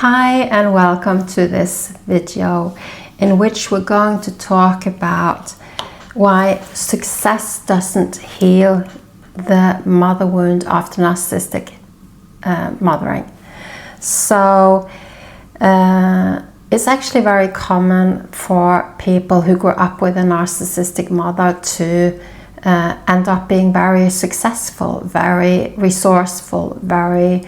Hi and welcome to this video in which we're going to talk about why success doesn't heal the mother wound after narcissistic mothering. So it's actually very common for people who grew up with a narcissistic mother to end up being very successful, very resourceful, very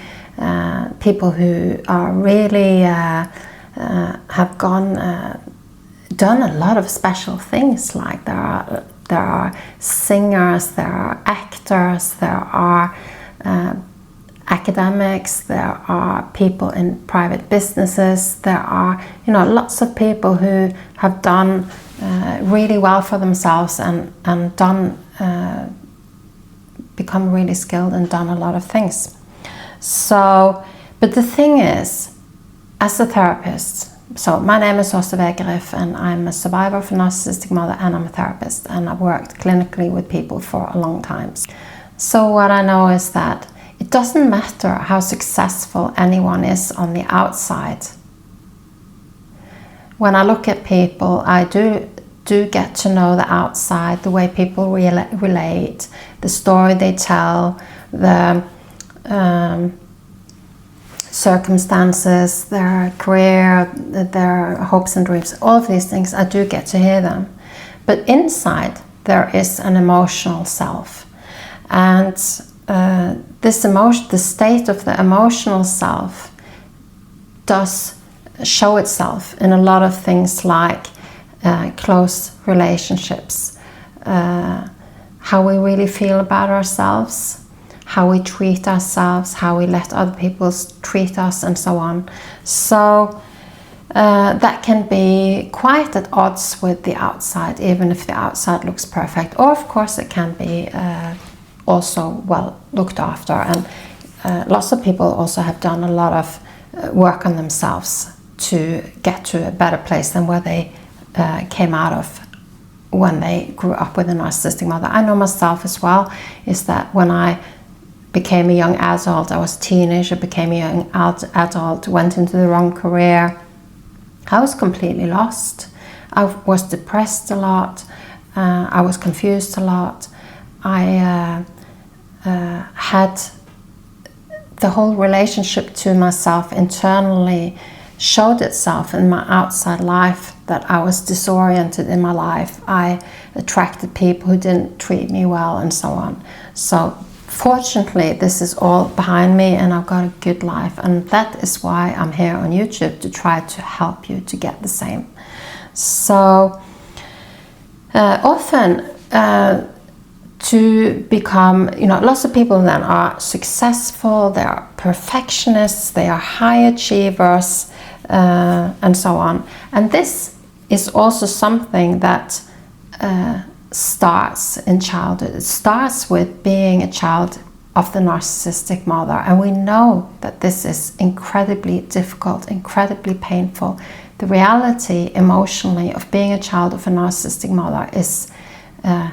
people who are really have done a lot of special things. Like there are singers, there are actors, there are academics, there are people in private businesses, there are lots of people who have done really well for themselves and become really skilled and done a lot of things. So, but the thing is, as a therapist, so my name is Åse Wegerif and I'm a survivor of a narcissistic mother and I'm a therapist and I've worked clinically with people for a long time. So what I know is that it doesn't matter how successful anyone is on the outside. When I look at people, I do get to know the outside, the way people relate, the story they tell, the circumstances, their career, their hopes and dreams, all of these things, I do get to hear them. But inside there is an emotional self, and the state of the emotional self does show itself in a lot of things like close relationships, how we really feel about ourselves, how we treat ourselves, how we let other people treat us, and so on. So that can be quite at odds with the outside, even if the outside looks perfect. Or of course it can be also well looked after, and lots of people also have done a lot of work on themselves to get to a better place than where they came out of when they grew up with a narcissistic mother. I know myself as well, is that when I became a young adult, I was a teenager, became a young adult, went into the wrong career, I was completely lost. I was depressed a lot, I was confused a lot. I had the whole relationship to myself internally showed itself in my outside life, that I was disoriented in my life. I attracted people who didn't treat me well and so on. So fortunately, this is all behind me and I've got a good life, and that is why I'm here on YouTube, to try to help you to get the same. So often to become, lots of people then are successful, they are perfectionists, they are high achievers, and so on. And this is also something that starts in childhood. It starts with being a child of the narcissistic mother, and we know that this is incredibly difficult, incredibly painful. The reality emotionally of being a child of a narcissistic mother is a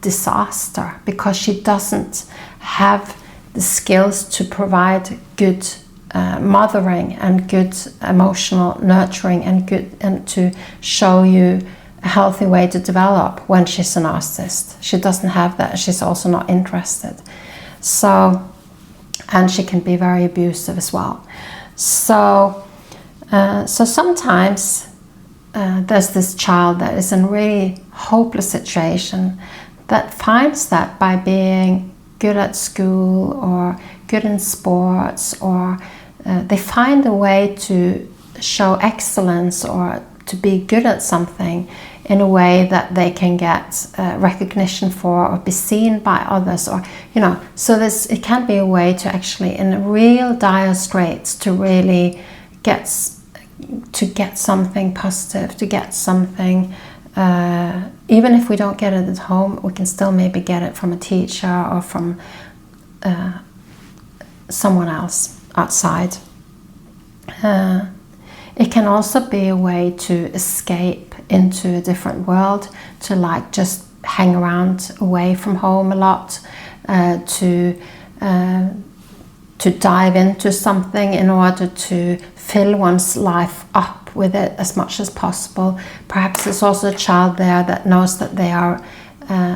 disaster, because she doesn't have the skills to provide good mothering and good emotional nurturing and to show you a healthy way to develop when she's a narcissist. She doesn't have that. She's also not interested. So, and she can be very abusive as well. So sometimes there's this child that is in a really hopeless situation that finds that by being good at school or good in sports, or they find a way to show excellence or to be good at something in a way that they can get recognition for or be seen by others, or so it can be a way to actually, in real dire straits, to really get something positive, to get something, even if we don't get it at home, we can still maybe get it from a teacher or from someone else outside. It can also be a way to escape into a different world, to just hang around away from home a lot, to to dive into something in order to fill one's life up with it as much as possible. Perhaps there's also a child there that knows that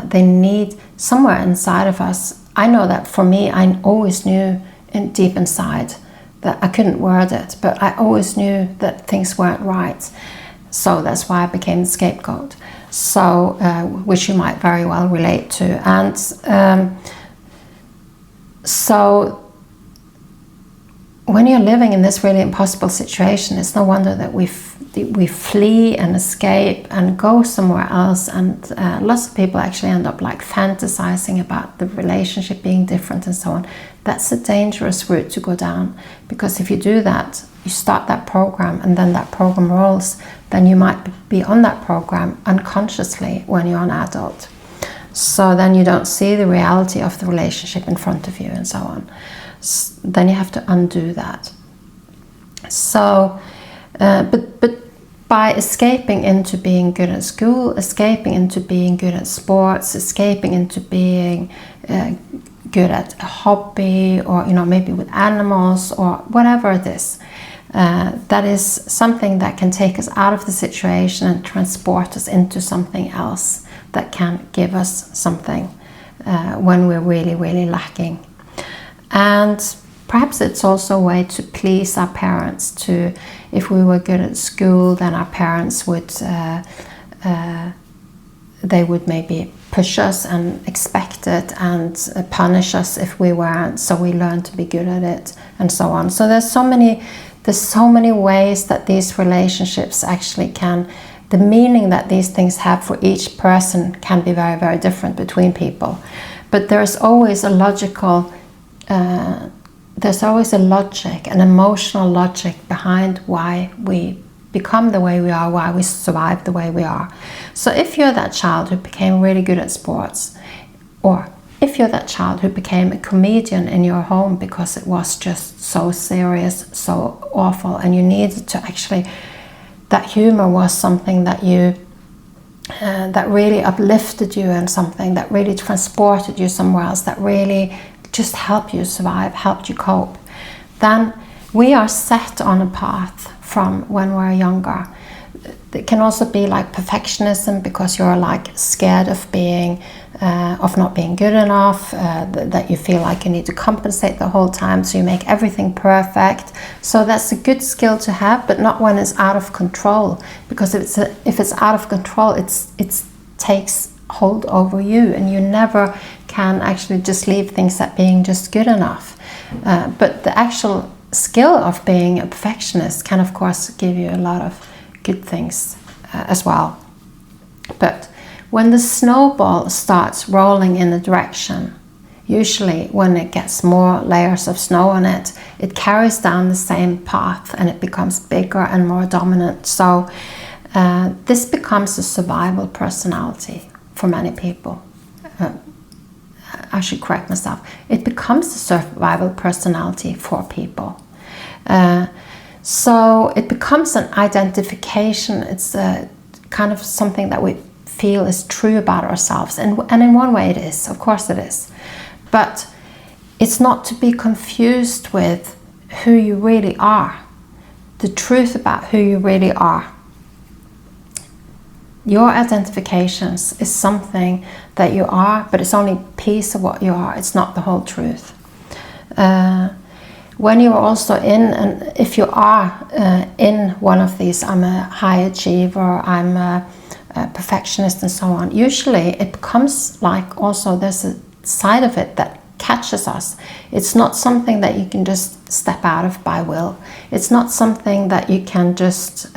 they need somewhere inside of us. I know that for me, I always knew deep inside that I couldn't word it, but I always knew that things weren't right. So that's why I became the scapegoat. So, which you might very well relate to. And so when you're living in this really impossible situation, it's no wonder that we flee and escape and go somewhere else. And lots of people actually end up like fantasizing about the relationship being different and so on. That's a dangerous route to go down, because if you do that, you start that program and then that program rolls, then you might be on that program unconsciously when you're an adult. So then you don't see the reality of the relationship in front of you and so on. Then you have to undo that. So, but by escaping into being good at school, escaping into being good at sports, escaping into being good at a hobby, or maybe with animals or whatever it is, that is something that can take us out of the situation and transport us into something else that can give us something when we're really, really lacking. And perhaps it's also a way to please our parents. If we were good at school, then our parents would they would maybe push us and expect it and punish us if we weren't, so we learn to be good at it and so on. So there's so many ways that these relationships actually the meaning that these things have for each person can be very, very different between people. But there's always a logical there's always a logic, an emotional logic behind why we become the way we are, why we survive the way we are. So if you're that child who became really good at sports, or if you're that child who became a comedian in your home because it was just so serious, so awful, and you needed to actually, that humor was something that you that really uplifted you, and something that really transported you somewhere else, that really just helped you survive, helped you cope, then we are set on a path from when we're younger. It can also be like perfectionism, because you're like scared of not being good enough, that you feel like you need to compensate the whole time, so you make everything perfect. So that's a good skill to have, but not when it's out of control, because if it's out of control, it takes hold over you, and you never can actually just leave things at being just good enough. But the actual skill of being a perfectionist can of course give you a lot of good things as well. But when the snowball starts rolling in a direction, usually when it gets more layers of snow on it, it carries down the same path and it becomes bigger and more dominant. So this becomes a survival personality for many people. I should correct myself. It becomes a survival personality for people. So it becomes an identification. It's a kind of something that we feel is true about ourselves. And in one way it is, of course it is. But it's not to be confused with who you really are. The truth about who you really are. Your identifications is something that you are, but it's only a piece of what you are. It's not the whole truth. When you're also and if you are in one of these, I'm a high achiever, I'm a perfectionist and so on, usually it becomes like also there's a side of it that catches us. It's not something that you can just step out of by will. It's not something that you can just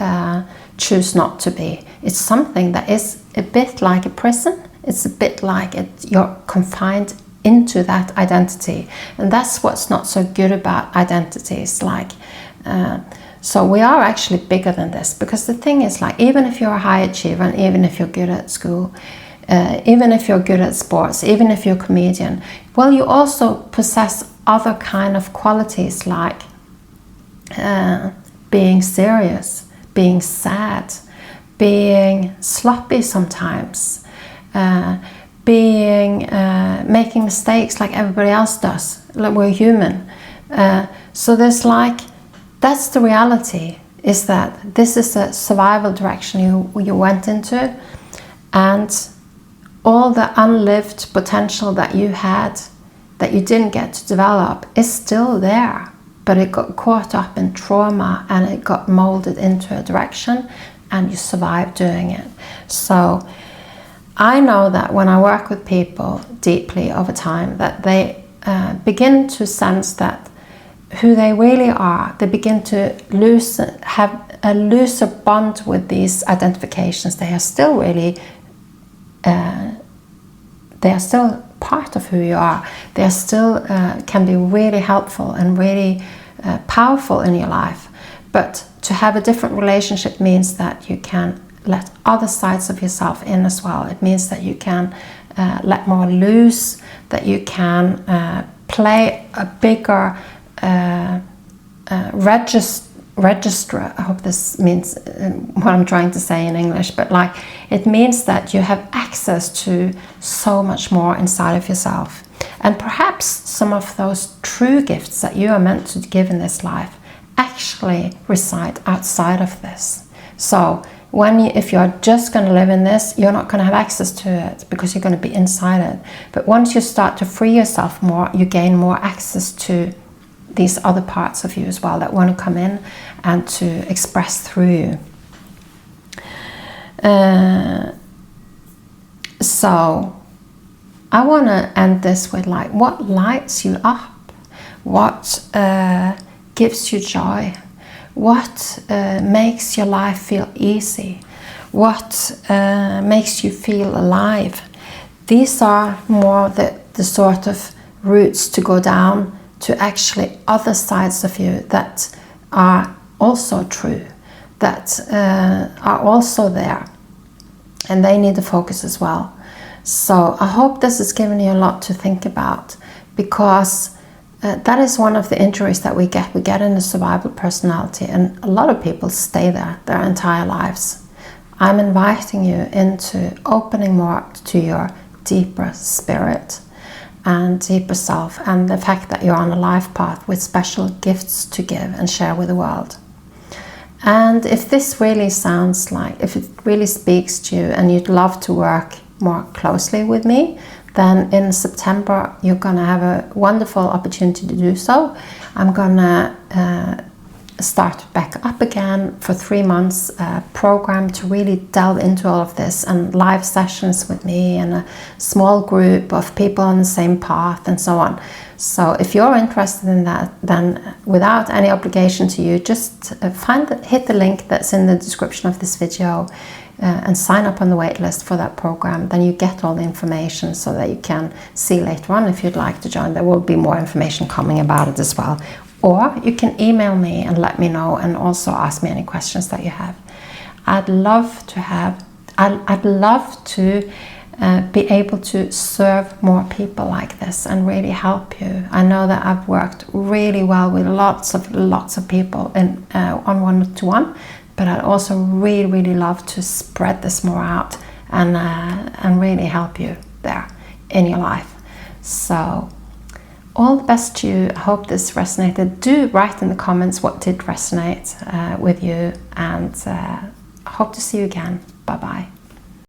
choose not to be. It's something that is a bit like a prison. It's a bit like you're confined into that identity, and that's what's not so good about identities. So we are actually bigger than this, because the thing is, like, even if you're a high achiever, and even if you're good at school, even if you're good at sports, even if you're a comedian, well, you also possess other kind of qualities, like being serious, being sad, being sloppy sometimes, making mistakes like everybody else does. Like, we're human. So there's like, that's the reality, is that this is a survival direction you went into, and all the unlived potential that you had, that you didn't get to develop, is still there, but it got caught up in trauma and it got molded into a direction, and you survived doing it. So I know that when I work with people deeply over time, that they begin to sense that who they really are, they begin to have a looser bond with these identifications. They are still really, they are still part of who you are. They are still can be really helpful and really powerful in your life. But to have a different relationship means that you can let other sides of yourself in as well. It means that you can let more loose, that you can play a bigger register. I hope this means what I'm trying to say in English, but like, it means that you have access to so much more inside of yourself. And perhaps some of those true gifts that you are meant to give in this life actually reside outside of this. So if you're just going to live in this, you're not going to have access to it because you're going to be inside it. But once you start to free yourself more, you gain more access to these other parts of you as well that want to come in and to express through you. So I want to end this with like, what lights you up? What gives you joy? What makes your life feel easy? What makes you feel alive? These are more the sort of routes to go down to actually other sides of you that are also true, that are also there, and they need the focus as well. So I hope this has given you a lot to think about, because that is one of the injuries that we get. We get in a survival personality, and a lot of people stay there their entire lives. I'm inviting you into opening more up to your deeper spirit and deeper self, and the fact that you're on a life path with special gifts to give and share with the world. And if this really sounds like, if it really speaks to you and you'd love to work more closely with me, then in September you're going to have a wonderful opportunity to do so. I'm going to start back up again for 3 months program to really delve into all of this, and live sessions with me and a small group of people on the same path and so on. So if you're interested in that, then without any obligation to you, just hit the link that's in the description of this video and sign up on the wait list for that program. Then you get all the information so that you can see later on if you'd like to join. There will be more information coming about it as well. Or you can email me and let me know, and also ask me any questions that you have. I'd love to be able to serve more people like this and really help you. I know that I've worked really well with lots of people on one-to-one, but I'd also really love to spread this more out and really help you there in your life. So all the best to you. I hope this resonated. Do write in the comments what did resonate with you, and I hope to see you again. Bye bye.